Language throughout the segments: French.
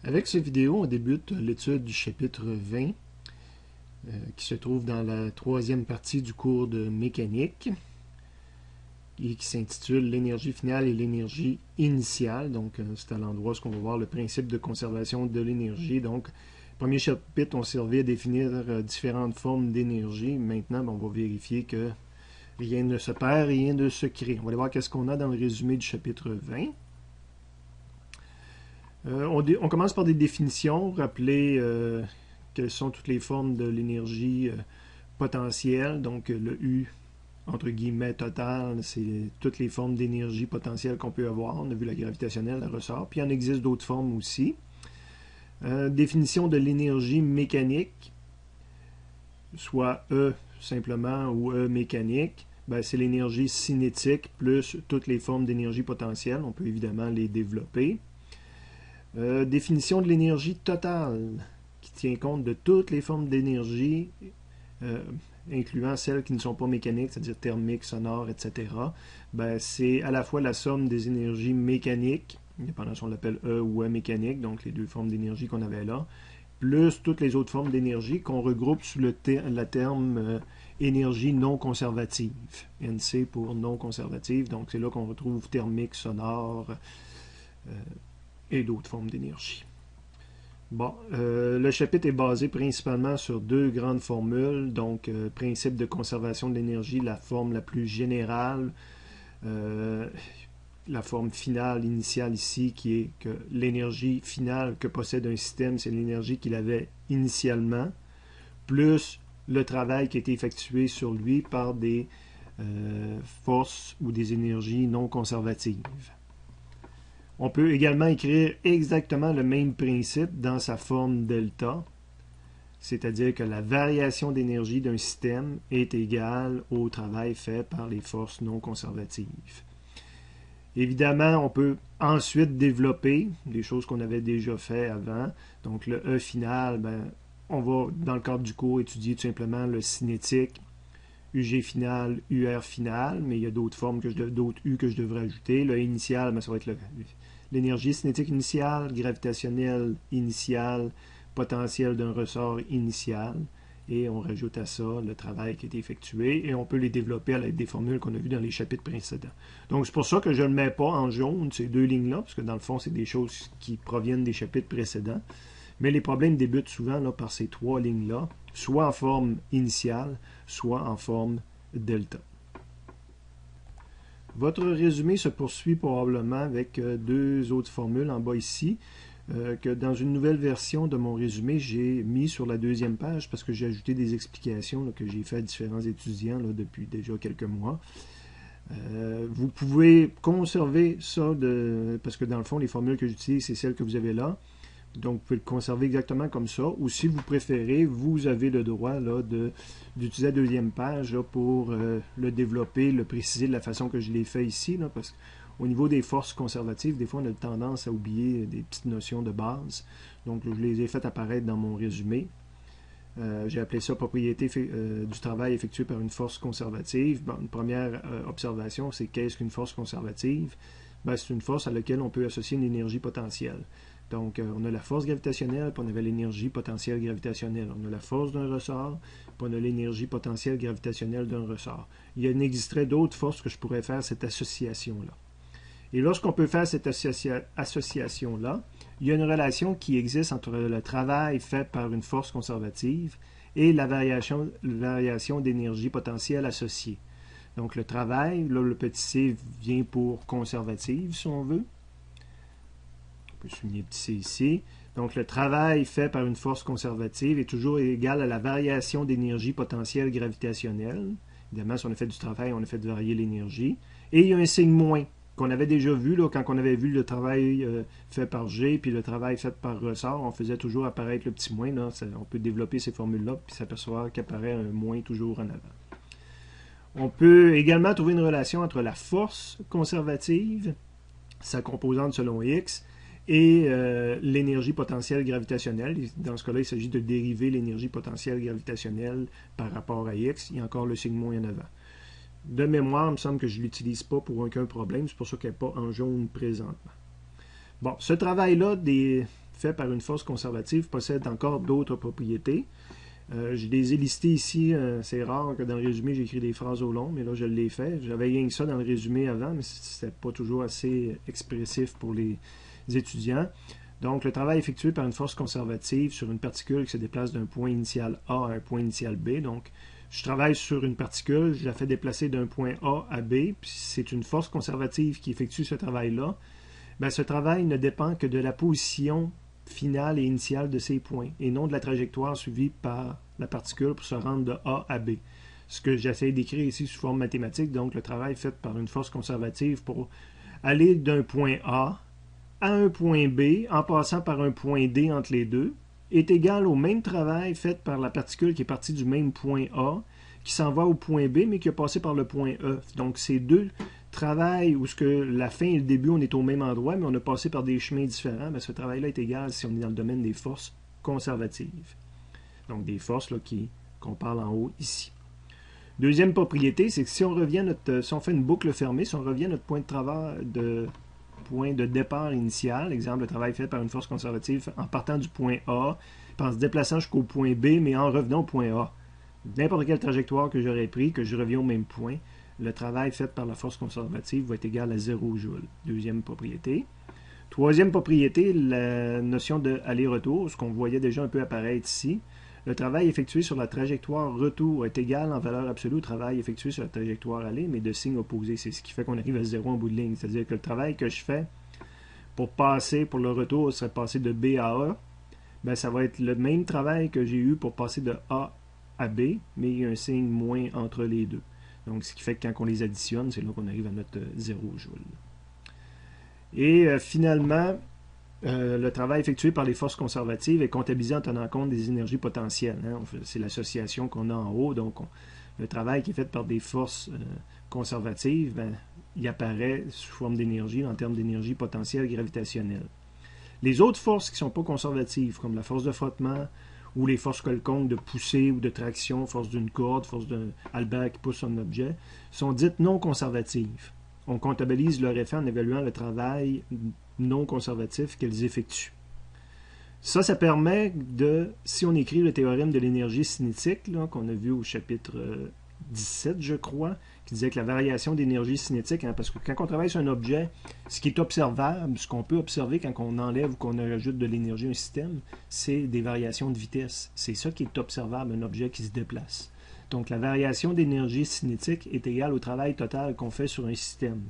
Avec cette vidéo, on débute l'étude du chapitre 20 qui se trouve dans la troisième partie du cours de mécanique et qui s'intitule l'énergie finale et l'énergie initiale. Donc, c'est à l'endroit où on va voir le principe de conservation de l'énergie. Donc, premier chapitre, on servait à définir différentes formes d'énergie. Maintenant, on va vérifier que rien ne se perd, rien ne se crée. On va aller voir qu'est-ce qu'on a dans le résumé du chapitre 20. On commence par des définitions, rappeler quelles sont toutes les formes de l'énergie potentielle. Donc le U, entre guillemets, total, c'est toutes les formes d'énergie potentielle qu'on peut avoir. On a vu la gravitationnelle, la ressort. Puis il en existe d'autres formes aussi. Définition de l'énergie mécanique, soit E simplement ou E mécanique. Ben, c'est l'énergie cinétique plus toutes les formes d'énergie potentielle. On peut évidemment les développer. Définition de l'énergie totale, qui tient compte de toutes les formes d'énergie, incluant celles qui ne sont pas mécaniques, c'est-à-dire thermiques, sonores, etc. Ben, c'est à la fois la somme des énergies mécaniques, dépendant si on l'appelle E ou E mécanique, donc les deux formes d'énergie qu'on avait là, plus toutes les autres formes d'énergie qu'on regroupe sous le terme énergie non conservative. NC pour non conservative, donc c'est là qu'on retrouve thermique, sonore, et d'autres formes d'énergie. Bon, le chapitre est basé principalement sur deux grandes formules, donc principe de conservation de l'énergie, la forme la plus générale, la forme finale, initiale ici, qui est que l'énergie finale que possède un système, c'est l'énergie qu'il avait initialement, plus le travail qui a été effectué sur lui par des forces ou des énergies non conservatives. On peut également écrire exactement le même principe dans sa forme delta, c'est-à-dire que la variation d'énergie d'un système est égale au travail fait par les forces non conservatives. Évidemment, on peut ensuite développer des choses qu'on avait déjà fait avant. Donc le E final, ben, on va, dans le cadre du cours, étudier tout simplement le cinétique, UG final, UR final, mais il y a d'autres formes, d'autres U que je devrais ajouter. Le initial, ben, ça va être l'énergie cinétique initiale, gravitationnelle initiale, potentiel d'un ressort initial, et on rajoute à ça le travail qui a été effectué, et on peut les développer à l'aide des formules qu'on a vues dans les chapitres précédents. Donc c'est pour ça que je ne mets pas en jaune ces deux lignes-là, parce que dans le fond, c'est des choses qui proviennent des chapitres précédents. Mais les problèmes débutent souvent là, par ces trois lignes-là, soit en forme initiale, soit en forme delta. Votre résumé se poursuit probablement avec deux autres formules en bas ici, que dans une nouvelle version de mon résumé, j'ai mis sur la deuxième page parce que j'ai ajouté des explications là, que j'ai fait à différents étudiants là, depuis déjà quelques mois. Vous pouvez conserver ça, parce que dans le fond, les formules que j'utilise, c'est celles que vous avez là. Donc, vous pouvez le conserver exactement comme ça. Ou si vous préférez, vous avez le droit d'utiliser la deuxième page là, pour le développer, le préciser de la façon que je l'ai fait ici. Là, parce qu'au niveau des forces conservatives, des fois, on a tendance à oublier des petites notions de base. Donc, je les ai faites apparaître dans mon résumé. J'ai appelé ça propriété du travail effectué par une force conservative. Bon, une première observation, c'est qu'est-ce qu'une force conservative? Ben, c'est une force à laquelle on peut associer une énergie potentielle. Donc, on a la force gravitationnelle, puis on avait l'énergie potentielle gravitationnelle. On a la force d'un ressort, puis on a l'énergie potentielle gravitationnelle d'un ressort. Il en existerait d'autres forces que je pourrais faire cette association-là. Et lorsqu'on peut faire cette association-là, il y a une relation qui existe entre le travail fait par une force conservative et la variation d'énergie potentielle associée. Donc, le travail, là, le petit c vient pour conservative, si on veut. On peut souligner petit c ici. Donc, le travail fait par une force conservative est toujours égal à la variation d'énergie potentielle gravitationnelle. Évidemment, si on a fait du travail, on a fait varier l'énergie. Et il y a un signe moins qu'on avait déjà vu là, quand on avait vu le travail fait par G puis le travail fait par ressort. On faisait toujours apparaître le petit moins. Là. On peut développer ces formules-là puis s'apercevoir qu'apparaît un moins toujours en avant. On peut également trouver une relation entre la force conservative, sa composante selon X, et l'énergie potentielle gravitationnelle. Dans ce cas-là, il s'agit de dériver l'énergie potentielle gravitationnelle par rapport à X. Il y a encore le signe moins en avant. De mémoire, il me semble que je ne l'utilise pas pour aucun problème. C'est pour ça qu'elle n'est pas en jaune présentement. Bon, ce travail-là fait par une force conservative possède encore d'autres propriétés. Je les ai listées ici. C'est rare que dans le résumé, j'écris des phrases au long, mais là, je l'ai fait. J'avais rien que ça dans le résumé avant, mais c'était pas toujours assez expressif pour les étudiants. Donc, le travail effectué par une force conservative sur une particule qui se déplace d'un point initial A à un point initial B. Donc, je travaille sur une particule, je la fais déplacer d'un point A à B, puis c'est une force conservative qui effectue ce travail-là. Bien, ce travail ne dépend que de la position finale et initiale de ces points, et non de la trajectoire suivie par la particule pour se rendre de A à B. Ce que j'essaie d'écrire ici sous forme mathématique, donc le travail fait par une force conservative pour aller d'un point A à un point B, en passant par un point D entre les deux, est égal au même travail fait par la particule qui est partie du même point A, qui s'en va au point B, mais qui a passé par le point E. Donc, ces deux travail où ce que la fin et le début, on est au même endroit, mais on a passé par des chemins différents, bien, ce travail-là est égal si on est dans le domaine des forces conservatives. Donc, des forces qu'on parle en haut ici. Deuxième propriété, c'est que si on fait une boucle fermée, si on revient à notre point de départ initial, exemple, le travail fait par une force conservative en partant du point A, en se déplaçant jusqu'au point B, mais en revenant au point A. N'importe quelle trajectoire que j'aurais pris, que je reviens au même point, le travail fait par la force conservative va être égal à 0 joule. Deuxième propriété. Troisième propriété, la notion de aller-retour, ce qu'on voyait déjà un peu apparaître ici. Le travail effectué sur la trajectoire retour est égal en valeur absolue au travail effectué sur la trajectoire aller, mais de signe opposé. C'est ce qui fait qu'on arrive à 0 en bout de ligne. C'est-à-dire que le travail que je fais pour le retour serait passer de B à A. Bien, ça va être le même travail que j'ai eu pour passer de A à B, mais il y a un signe moins entre les deux. Donc, ce qui fait que quand on les additionne, c'est là qu'on arrive à notre 0 joule. Et finalement, le travail effectué par les forces conservatives est comptabilisé en tenant compte des énergies potentielles. Hein. C'est l'association qu'on a en haut. Donc, le travail qui est fait par des forces conservatives, ben, il apparaît sous forme d'énergie, en termes d'énergie potentielle gravitationnelle. Les autres forces qui ne sont pas conservatives, comme la force de frottement, ou les forces quelconques de poussée ou de traction, force d'une corde, force d'un Albert qui pousse un objet, sont dites non conservatives. On comptabilise leur effet en évaluant le travail non conservatif qu'elles effectuent. Ça permet de, si on écrit le théorème de l'énergie cinétique, qu'on a vu au chapitre 17, je crois, qui disait que la variation d'énergie cinétique, hein, parce que quand on travaille sur un objet, ce qui est observable, ce qu'on peut observer quand on enlève ou qu'on ajoute de l'énergie à un système, c'est des variations de vitesse. C'est ça qui est observable, un objet qui se déplace. Donc la variation d'énergie cinétique est égale au travail total qu'on fait sur un système.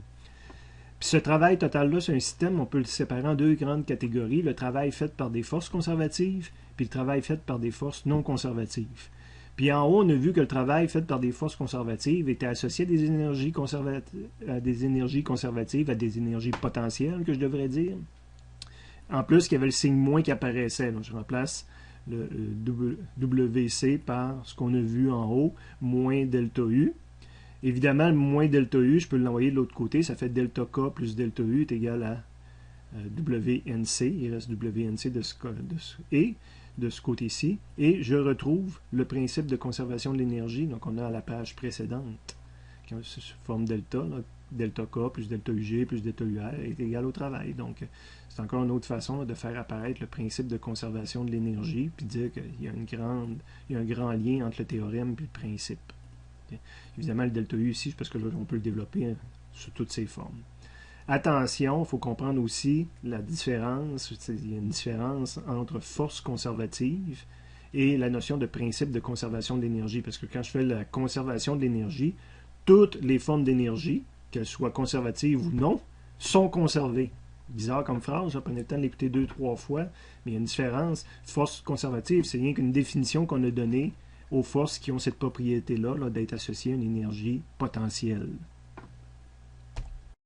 Puis ce travail total-là sur un système, on peut le séparer en deux grandes catégories, le travail fait par des forces conservatives, puis le travail fait par des forces non conservatives. Puis en haut, on a vu que le travail fait par des forces conservatives était associé à des énergies conservatives, à des énergies potentielles, que je devrais dire. En plus, il y avait le signe moins qui apparaissait. Donc, je remplace le WC par ce qu'on a vu en haut, moins delta U. Évidemment, le moins delta U, je peux l'envoyer de l'autre côté. Ça fait delta K plus delta U est égal à WNC. Il reste WNC de ce côté-ci. Et je retrouve le principe de conservation de l'énergie. Donc, on a à la page précédente, qui se forme delta. Là, delta K plus delta UG plus delta UR est égal au travail. Donc, c'est encore une autre façon de faire apparaître le principe de conservation de l'énergie, puis dire qu'il y a un grand lien entre le théorème et le principe. Okay. Évidemment, le delta U ici, parce que là, on peut le développer sous toutes ses formes. Attention, il faut comprendre aussi la différence. Il y a une différence entre force conservative et la notion de principe de conservation de l'énergie. Parce que quand je fais la conservation de l'énergie, toutes les formes d'énergie, qu'elles soient conservatives ou non, sont conservées. Bizarre comme phrase, ça prenait le temps de l'écouter 2-3 fois, mais il y a une différence. Force conservative, c'est rien qu'une définition qu'on a donnée aux forces qui ont cette propriété-là, d'être associées à une énergie potentielle.